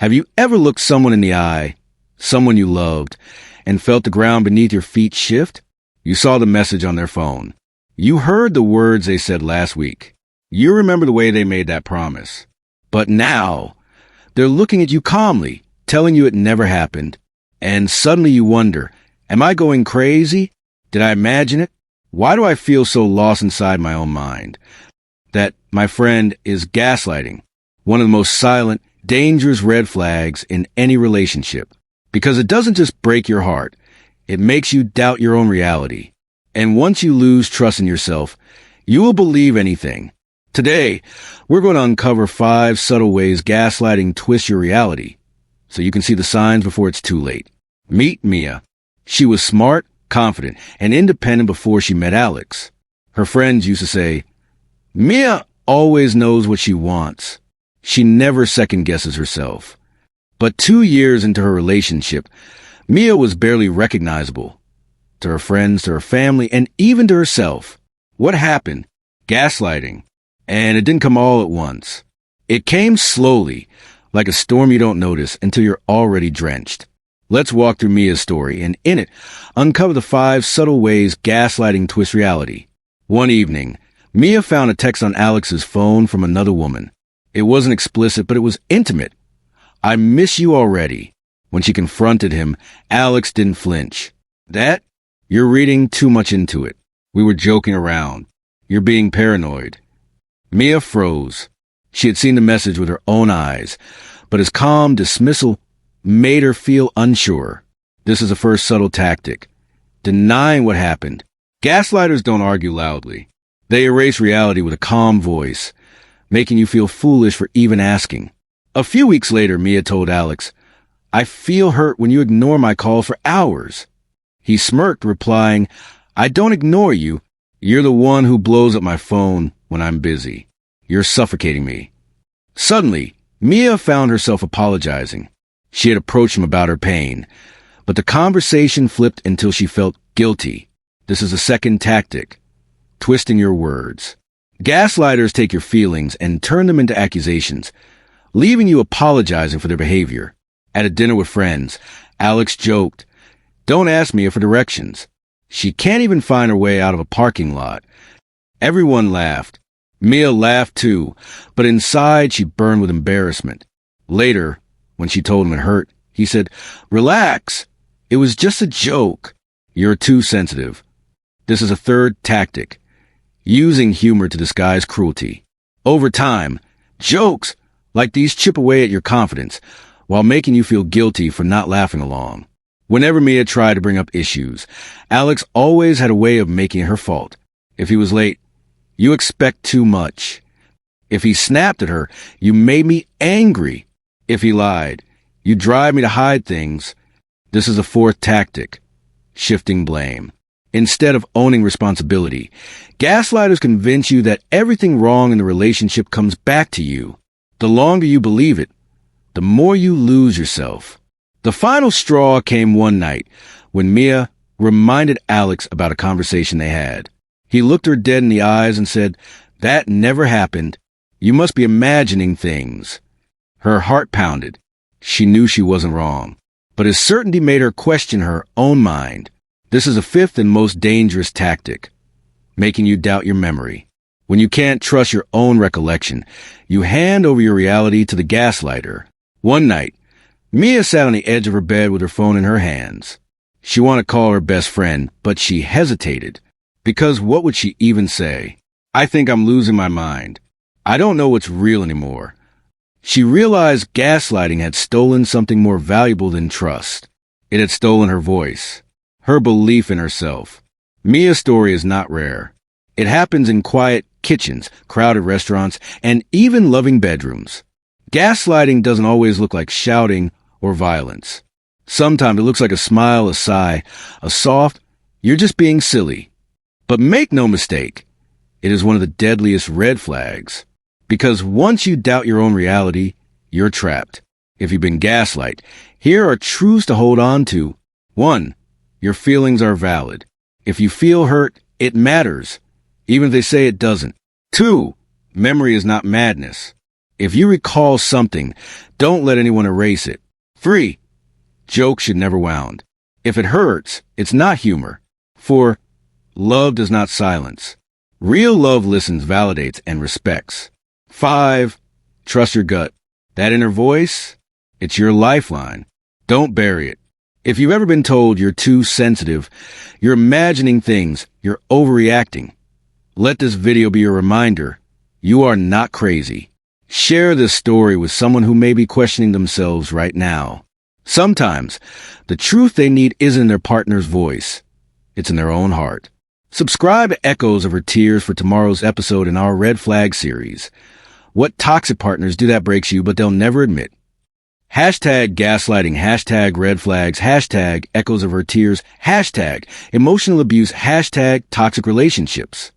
Have you ever looked someone in the eye, someone you loved, and felt the ground beneath your feet shift? You saw the message on their phone. You heard the words they said last week. You remember the way they made that promise. But now, they're looking at you calmly, telling you it never happened. And suddenly you wonder, am I going crazy? Did I imagine it? Why do I feel so lost inside my own mind? That, my friend, is gaslighting, one of the most silent, dangerous red flags in any relationship. Because it doesn't just break your heart, it makes you doubt your own reality. And once you lose trust in yourself, you will believe anything. Today, we're going to uncover 5 subtle ways gaslighting twists your reality, so you can see the signs before it's too late. Meet Mia. She was smart, confident, and independent before she met Alex. Her friends used to say, Mia always knows what she wants. She never second-guesses herself. But 2 years into her relationship, Mia was barely recognizable. To her friends, to her family, and even to herself. What happened? Gaslighting. And it didn't come all at once. It came slowly, like a storm you don't notice until you're already drenched. Let's walk through Mia's story, and in it, uncover the 5 subtle ways gaslighting twists reality. One evening, Mia found a text on Alex's phone from another woman. It wasn't explicit, but it was intimate. I miss you already. When she confronted him, Alex didn't flinch. That? You're reading too much into it. We were joking around. You're being paranoid. Mia froze. She had seen the message with her own eyes, but his calm dismissal made her feel unsure. This is the first subtle tactic. Denying what happened. Gaslighters don't argue loudly. They erase reality with a calm voice, making you feel foolish for even asking. A few weeks later, Mia told Alex, I feel hurt when you ignore my call for hours. He smirked, replying, I don't ignore you. You're the one who blows up my phone when I'm busy. You're suffocating me. Suddenly, Mia found herself apologizing. She had approached him about her pain, but the conversation flipped until she felt guilty. This is a second tactic. Twisting your words. Gaslighters take your feelings and turn them into accusations, leaving you apologizing for their behavior. At a dinner with friends, Alex joked, Don't ask Mia for directions. She can't even find her way out of a parking lot. Everyone laughed. Mia laughed too, but inside she burned with embarrassment. Later, when she told him it hurt, he said, Relax. It was just a joke. You're too sensitive. This is a third tactic. Using humor to disguise cruelty. Over time, jokes like these chip away at your confidence while making you feel guilty for not laughing along. Whenever Mia tried to bring up issues, Alex always had a way of making it her fault. If he was late, you expect too much. If he snapped at her, you made me angry. If he lied, you drive me to hide things. This is a fourth tactic. Shifting blame. Instead of owning responsibility, gaslighters convince you that everything wrong in the relationship comes back to you. The longer you believe it, the more you lose yourself. The final straw came one night when Mia reminded Alex about a conversation they had. He looked her dead in the eyes and said, That never happened. You must be imagining things. Her heart pounded. She knew she wasn't wrong, but his certainty made her question her own mind. This is a fifth and most dangerous tactic, making you doubt your memory. When you can't trust your own recollection, you hand over your reality to the gaslighter. One night, Mia sat on the edge of her bed with her phone in her hands. She wanted to call her best friend, but she hesitated. Because what would she even say? I think I'm losing my mind. I don't know what's real anymore. She realized gaslighting had stolen something more valuable than trust. It had stolen her voice, her belief in herself. Mia's story is not rare. It happens in quiet kitchens, crowded restaurants, and even loving bedrooms. Gaslighting doesn't always look like shouting or violence. Sometimes it looks like a smile, a sigh, a soft, "You're just being silly." But make no mistake, it is one of the deadliest red flags. Because once you doubt your own reality, you're trapped. If you've been gaslight, here are truths to hold on to. 1. Your feelings are valid. If you feel hurt, it matters, even if they say it doesn't. 2. Memory is not madness. If you recall something, don't let anyone erase it. 3. Joke should never wound. If it hurts, it's not humor. 4. Love does not silence. Real love listens, validates, and respects. 5. Trust your gut. That inner voice, it's your lifeline. Don't bury it. If you've ever been told you're too sensitive, you're imagining things, you're overreacting, let this video be a reminder. You are not crazy. Share this story with someone who may be questioning themselves right now. Sometimes, the truth they need isn't in their partner's voice. It's in their own heart. Subscribe to Echoes of Her Tears for tomorrow's episode in our Red Flag series. What toxic partners do that breaks you, but they'll never admit? Hashtag gaslighting, hashtag red flags, hashtag echoes of her tears, hashtag emotional abuse, hashtag toxic relationships.